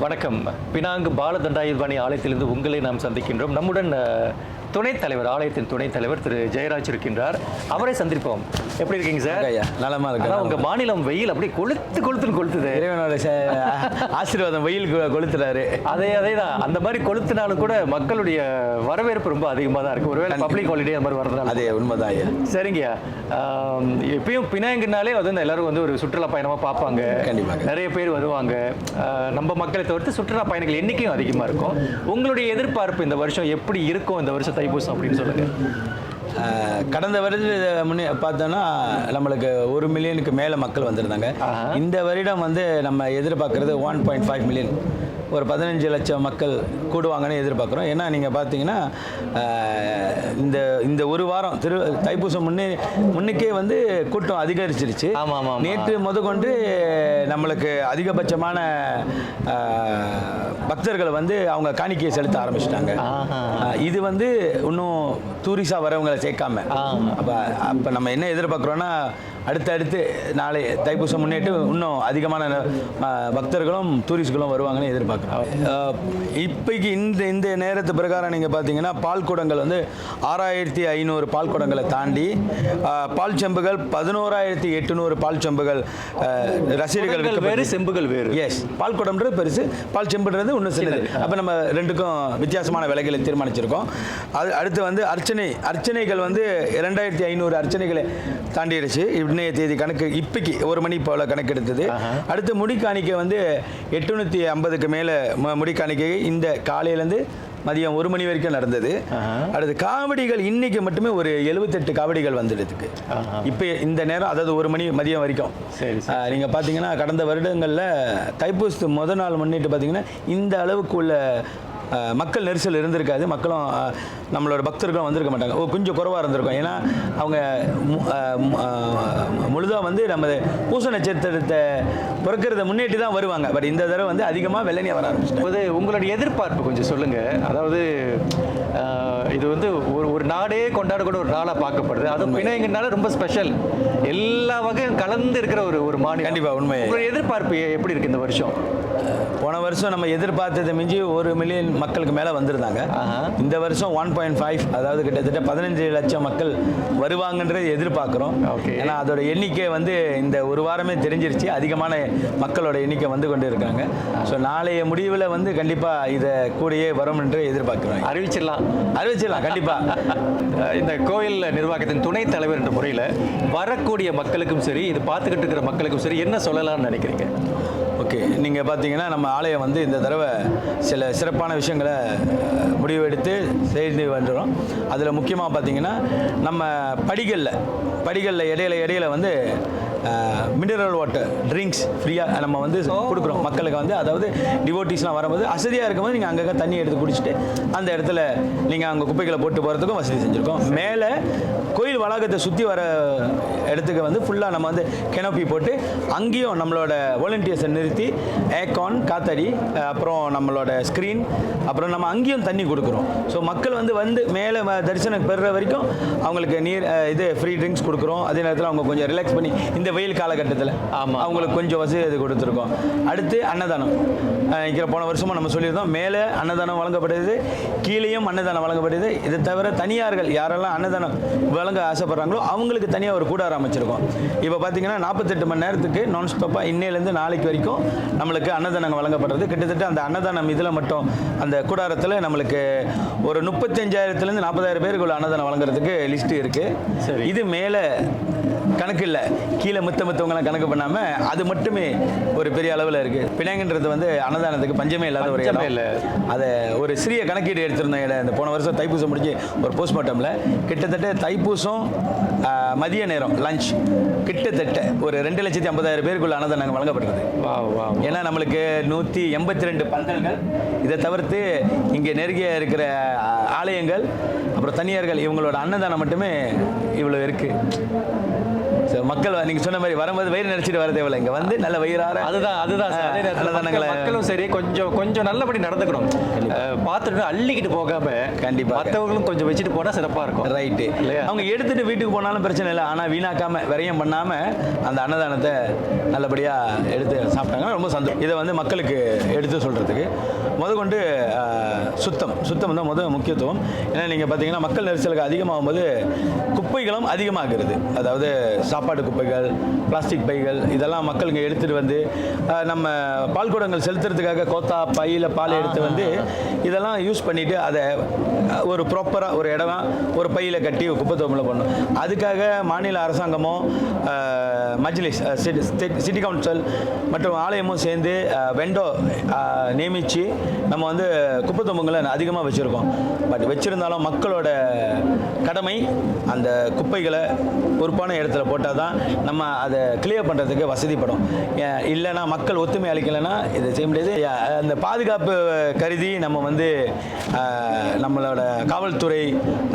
வணக்கம். பினாங்கு பாலதண்டாயுதபாணி ஆலயத்திலிருந்து உங்களை நாம் சந்திக்கின்றோம். நம்முடன் துணைத் தலைவர், ஆலயத்தின் துணைத் தலைவர் திரு ஜெயராஜ் இருக்கின்றார். அவரை சந்திப்போம். எப்படி இருக்கீங்க சார்? ஐயா நலமா இருக்கு. உங்க மாநிலம் வெயில் அப்படியே கொளுத்துது. இறைவனோட ஆசீர்வாதம் வெயில் கொளுத்துறாரு. அதேதான். அந்த மாதிரி கொளுத்துனாலும் கூட மக்களுடைய வரவேற்பு ரொம்ப அதிகமாக தான் இருக்கு. ஒருவேளை பப்ளிக் ஹாலிடே அந்த மாதிரி வரதுனால. அதே உண்மைதான் ஐயா. சரிங்கய்யா. எப்பயும் பினாங்குனாலே வந்து எல்லாரும் வந்து ஒரு சுற்றுலா பயணமா பார்ப்பாங்க. கண்டிப்பாக நிறைய பேர் வருவாங்க. நம்ம மக்களை தவிர்த்து சுற்றுலா பயணிகள் எண்ணிக்கையும் அதிகமாக இருக்கும். உங்களுடைய எதிர்பார்ப்பு இந்த வருஷம் எப்படி இருக்கும்? இந்த வருஷம் தைப்பூசம் அப்படின்னு சொல்லுங்க. கடந்த வருடம் முன்னே பார்த்தோன்னா நம்மளுக்கு 1 மில்லியனுக்கு மேலே மக்கள் வந்திருந்தாங்க. இந்த வருடம் வந்து நம்ம எதிர்பார்க்குறது 1.5 மில்லியன், ஒரு 15 லட்சம் மக்கள் கூடுவாங்கன்னு எதிர்பார்க்குறோம். ஏன்னா நீங்கள் பார்த்தீங்கன்னா இந்த ஒரு வாரம் தைப்பூசம் முன்னுக்கே வந்து கூட்டம் அதிகரிச்சிருச்சு. நேற்று முதற்கொண்டு நம்மளுக்கு அதிகபட்சமான பக்தர்களை வந்து அவங்க காணிக்கையை செலுத்த ஆரம்பிச்சிட்டாங்க. இது வந்து இன்னும் டூரிஸ்டாக வரவங்களை சேர்க்காம அப்போ நம்ம என்ன எதிர்பார்க்குறோன்னா அடுத்தடுத்து நாளை தைப்பூசம் முன்னிட்டு இன்னும் அதிகமான பக்தர்களும் டூரிஸ்ட்களும் வருவாங்கன்னு எதிர்பார்க்குறோம். இப்போக்கு இந்த நேரத்து பிரகாரம் நீங்கள் பார்த்தீங்கன்னா பால் குடங்கள் வந்து 6500 பால் குடங்களை தாண்டி பால் செம்புகள் 11800 பால் செம்புகள் ரசிகர்கள் வேறு, செம்புகள் வேறு. எஸ், பால் குடம்ன்றது பெருசு, பால் செம்புன்றது இன்னும் சின்னது. அப்போ நம்ம ரெண்டுக்கும் வித்தியாசமான விலைகளை தீர்மானிச்சிருக்கோம். அடுத்து வந்து அர்ச்சனைகள் வந்து 2500 அர்ச்சனைகளை தாண்டிடுச்சு. இன்னைய தேதி கணக்கு இப்போக்கு 1 மணி போல் கணக்கு எடுத்தது. அடுத்து முடிக்காணிக்கை வந்து 850க்கு மேலே முடிக்காணிக்கை இந்த காலையிலேருந்து மதியம் 1 மணி வரைக்கும் நடந்தது. அடுத்து காவடிகள் இன்னைக்கு மட்டுமே ஒரு 78 காவடிகள் வந்துடுதுக்கு இப்போ இந்த நேரம், அதாவது 1 மணி மதியம் வரைக்கும். நீங்கள் பார்த்தீங்கன்னா கடந்த வருடங்களில் தைப்பூசத்து முதல் நாள் முன்னிட்டு பார்த்தீங்கன்னா இந்த அளவுக்கு உள்ள மக்கள் நெரிசல் இருந்திருக்காது. மக்களும் நம்மளோட பக்தர்களும் வந்திருக்க மாட்டாங்க. கொஞ்சம் குறைவாக இருந்திருக்கும். ஏன்னா அவங்க முழுதாக வந்து நம்ம பூச நட்சத்திரத்தை பிறக்கிறத முன்னேற்றி தான் வருவாங்க. பட் இந்த தடவை வந்து அதிகமாக வெள்ளனியாக வர ஆரம்பிச்சிட்டு. உங்களுடைய எதிர்பார்ப்பு கொஞ்சம் சொல்லுங்கள். அதாவது இது வந்து ஒரு நாடே கொண்டாடக்கூட ஒரு நாளாக பார்க்கப்படுது. அதுவும் பினாங்குனால ரொம்ப ஸ்பெஷல். எல்லா வகையும் கலந்து இருக்கிற ஒரு மாநிலம். கண்டிப்பாக உண்மை. உங்களுடைய எதிர்பார்ப்பு எப்படி இருக்குது இந்த வருஷம்? போன வருஷம் நம்ம எதிர்பார்த்ததை மிஞ்சி 1 மில்லியன் மக்களுக்கு மேலே வந்திருந்தாங்க. இந்த வருஷம் 1.5, அதாவது கிட்டத்தட்ட 15 லட்சம் மக்கள் வருவாங்கன்றது எதிர்பார்க்குறோம். ஏன்னா அதோட எண்ணிக்கை வந்து இந்த ஒரு வாரமே தெரிஞ்சிருச்சு. அதிகமான மக்களோட எண்ணிக்கை வந்து கொண்டு இருக்காங்க. ஸோ நாளைய முடிவில் வந்து கண்டிப்பாக இதை கூடயே வரும் என்று எதிர்பார்க்குறோம். அறிவிச்சிடலாம் கண்டிப்பாக. இந்த கோயில் நிர்வாகத்தின் துணைத் தலைவர் என்ற முறையில் வரக்கூடிய மக்களுக்கும் சரி, இது பார்த்துக்கிட்டு இருக்கிற மக்களுக்கும் சரி, என்ன சொல்லலாம்னு நினைக்கிறீங்க? ஓகே, நீங்கள் பார்த்தீங்கன்னா நம்ம ஆலயம் வந்து இந்த தடவை சில சிறப்பான விஷயங்களை முடிவெடுத்து செய்து வந்துடும். அதில் முக்கியமாக பார்த்தீங்கன்னா நம்ம படிகளில் இடையில வந்து மினரல் வாட்டர் ட்ரிங்க்ஸ் ஃப்ரீயாக நம்ம வந்து கொடுக்குறோம் மக்களுக்கு. வந்து அதாவது டிவோட்டிஸ்லாம் வரும்போது வசதியாக இருக்கும்போது நீங்கள் அங்கங்கே தண்ணி எடுத்து குடிச்சிட்டு அந்த இடத்துல நீங்கள் அங்கே குப்பைகளை போட்டு போகிறதுக்கும் வசதி செஞ்சுருக்கோம். மேலே கோயில் வளாகத்தை சுற்றி வர இடத்துக்கு வந்து ஃபுல்லாக நம்ம வந்து கெனோப்பி போட்டு அங்கேயும் நம்மளோட வாலண்டியர்ஸை நிறுத்தி ஏக்கான் காத்தாடி, அப்புறம் நம்மளோட ஸ்க்ரீன், அப்புறம் நம்ம அங்கேயும் தண்ணி கொடுக்குறோம். ஸோ மக்கள் வந்து மேலே தரிசனம் பெறுற வரைக்கும் அவங்களுக்கு இது ஃப்ரீ ட்ரிங்க்ஸ் கொடுக்குறோம். அதே நேரத்தில் அவங்க கொஞ்சம் ரிலாக்ஸ் பண்ணி இந்த வெயில் காலகட்டத்தில் அவங்களுக்கு கொஞ்சம் வசதி இது கொடுத்துருக்கோம். அடுத்து அன்னதானம். போன வருஷமும் நம்ம சொல்லியிருந்தோம், மேலே அன்னதானம் வழங்கப்படுது, கீழேயும் அன்னதானம் வழங்கப்படுது. இதை தவிர தனியார்கள் யாரெல்லாம் அன்னதானம் வழங்க ஆசைப்படுறாங்களோ அவங்களுக்கு தனியாக ஒரு கூடாரம் அமைச்சிருக்கோம். இப்போ பார்த்தீங்கன்னா 48 மணி நேரத்துக்கு நான் ஸ்டாப்பாக இன்னையிலேருந்து நாளைக்கு வரைக்கும் நம்மளுக்கு அன்னதானம் வழங்கப்படுறது. கிட்டத்தட்ட அந்த அன்னதானம் இதில் மட்டும் அந்த கூடாரத்தில் நம்மளுக்கு ஒரு 35,000 40,000 பேருக்கு உள்ள அன்னதானம் வழங்குறதுக்கு லிஸ்ட்டு இருக்குது. இது மேலே கணக்கு இல்லை, கீழே மற்றவங்களாம் கணக்கு பண்ணாமல் அது மட்டுமே ஒரு பெரிய அளவில் இருக்குது. பினாங்குன்றது வந்து அன்னதானத்துக்கு பஞ்சமே இல்லாத ஒரு இடம் இல்லை. அதை ஒரு சிறிய கணக்கீடு எடுத்திருந்தோம். இந்த போன வருஷம் தைப்பூசம் முடிஞ்சு ஒரு போஸ்ட்மார்ட்டமில் கிட்டத்தட்ட தைப்பூசம் மதிய நேரம் லஞ்ச் கிட்டத்தட்ட ஒரு 2,50,000 பேருக்குள்ள அன்னதானம் வழங்கப்படுறது. ஏன்னா நம்மளுக்கு 182 பந்தல்கள், இதை தவிர்த்து இங்கே நெருங்கிய இருக்கிற ஆலயங்கள், அப்புறம் தனியார்கள், இவங்களோட அன்னதானம் மட்டுமே இவ்வளோ இருக்குது. மக்கள் நீங்கள் சொன்ன மாதிரி வரும்போது வயிறு நினைச்சிட்டு வர தேவையில்லை. இங்கே வந்து நல்ல வயிறார அதுதான் மக்களும் சரி கொஞ்சம் நல்லபடி நடந்துக்கணும். பார்த்துட்டு அள்ளிக்கிட்டு போகாம கண்டிப்பாக மற்றவங்களும் கொஞ்சம் வச்சுட்டு போனால் சிறப்பாக இருக்கும். ரைட்டு இல்லையா? அவங்க எடுத்துகிட்டு வீட்டுக்கு போனாலும் பிரச்சனை இல்லை. ஆனால் வீணாக்காமல் விரயம் பண்ணாமல் அந்த அன்னதானத்தை நல்லபடியாக எடுத்து சாப்பிட்டாங்கன்னா ரொம்ப சந்தோஷம். இதை வந்து மக்களுக்கு எடுத்து சொல்கிறதுக்கு முதற்கொண்டு சுத்தம் தான் முக்கியத்துவம். ஏன்னா நீங்கள் பார்த்தீங்கன்னா மக்கள் நெரிசலுக்கு அதிகமாகும் போது குப்பைகளும் அதிகமாகிறது. அதாவது சாப்பாடு குப்பைகள், பிளாஸ்டிக் பைகள் இதெல்லாம் மக்கள் இங்கே எடுத்துகிட்டு வந்து நம்ம பால் குடங்கள் செலுத்துறதுக்காக கோத்தா பையில் பால் எடுத்து வந்து இதெல்லாம் யூஸ் பண்ணிவிட்டு அதை ஒரு ப்ராப்பராக ஒரு இடமா ஒரு பையில் கட்டி குப்பை தொகுப்பில் பண்ணணும். அதுக்காக மாநில அரசாங்கமோ மஜ்லிஸ் சிட்டி கவுன்சில் மற்றும் ஆலயமும் சேர்ந்து வெண்டோ நியமித்து நம்ம வந்து குப்பை தொகுப்புகளை அதிகமாக வச்சுருக்கோம். பட் வச்சுருந்தாலும் மக்களோட கடமை அந்த குப்பைகளை பொறுப்பான இடத்துல போட்டால் தான் நம்ம அதை கிளியர் பண்ணுறதுக்கு வசதிப்படும். இல்லைன்னா மக்கள் ஒத்துமை அளிக்கலைன்னா இதை செய்ய முடியாது. அந்த பாதுகாப்பு கருதி நம்ம வந்து நம்மளோட காவல்துறை,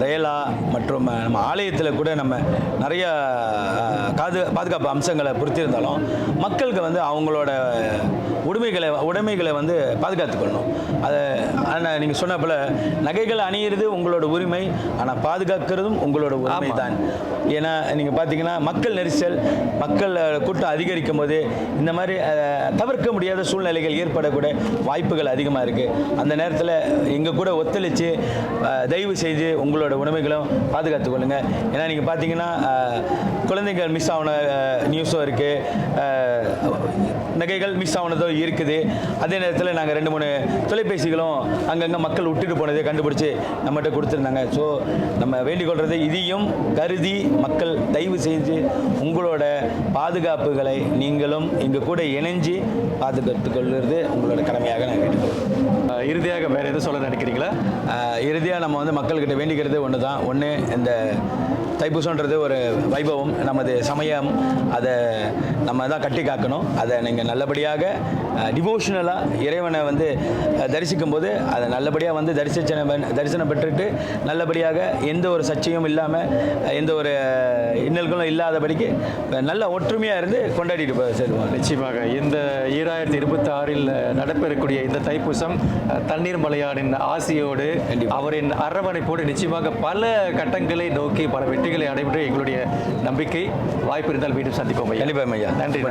ரேலா மற்றும் நம்ம ஆலயத்தில் கூட நம்ம நிறைய பாதுகாப்பு அம்சங்களை பொறுத்திருந்தாலும் மக்களுக்கு வந்து அவங்களோட உடைமைகளை வந்து பாதுகாத்துக்கணும். அதை நீங்கள் சொன்ன போல நகைகள் அணியிறது உங்களோட உரிமை, ஆனால் பாதுகாக்கிறதும் உங்களோட உரிமை தான். ஏன்னா நீங்கள் பார்த்தீங்கன்னா மக்கள் நெரிசல், மக்கள் கூட்டம் அதிகரிக்கும் போது இந்த மாதிரி தவிர்க்க முடியாத சூழ்நிலைகள் ஏற்படக்கூடிய வாய்ப்புகள் அதிகமாக இருக்குது. அந்த நேரத்தில் எங்கள் கூட ஒத்துழைச்சு தயவு செய்து உங்களோட உடைமைகளும் பாதுகாத்து கொள்ளுங்கள். ஏன்னா நீங்கள் பார்த்தீங்கன்னா குழந்தைகள் மிஸ் ஆன நியூஸும் இருக்குது, நகைகள் மிஸ் ஆனதும் இருக்குது. அதே நேரத்தில் நாங்கள் 2-3 தொலைபேசிகளும் அங்கங்கே மக்கள் விட்டுட்டு போனதை கண்டுபிடிச்சி நம்மகிட்ட கொடுத்துருந்தாங்க. ஸோ நம்ம வேண்டிக் கொள்வது இதையும் கருதி மக்கள் தயவு செய்து உங்களோட பாதுகாப்புகளை நீங்களும் எங்கள் கூட இணைஞ்சு பாதுகாத்து கொள்வது உங்களோட கடமையாக நான் கேட்டுக்கொள்கிறேன். இறுதியாக வேறு எதுவும் சொல்ல நினைக்கிறீங்களா? இறுதியாக நம்ம வந்து மக்கள்கிட்ட வேண்டிக்கிறது ஒன்று, இந்த தைப்பூசன்றது ஒரு வைபவம், நமது சமயம், அதை நம்ம தான் கட்டி காக்கணும். அதை நீங்கள் நல்லபடியாக டிவோஷனலாக இறைவனை வந்து தரிசிக்கும் போது அதை நல்லபடியாக வந்து தரிசனம் பெற்றுட்டு நல்லபடியாக எந்த ஒரு சர்ச்சையும் இல்லாமல் எந்த ஒரு இன்னல்களும் இல்லாதபடிக்கு நல்ல ஒற்றுமையாக இருந்து கொண்டாடிட்டு செல்வோம். நிச்சயமாக இந்த 2026 நடைபெறக்கூடிய இந்த தைப்பூசம் தண்ணீர் மலையானின் ஆசியோடு அவரின் அரவணைப்போடு நிச்சயமாக பல கட்டங்களை நோக்கி பல வெற்றிகளை அடைபெற்று எங்களுடைய நம்பிக்கை. வாய்ப்பு இருந்தால் மீண்டும் சந்திப்போம். கண்டிப்பாக ஐயா. நன்றி.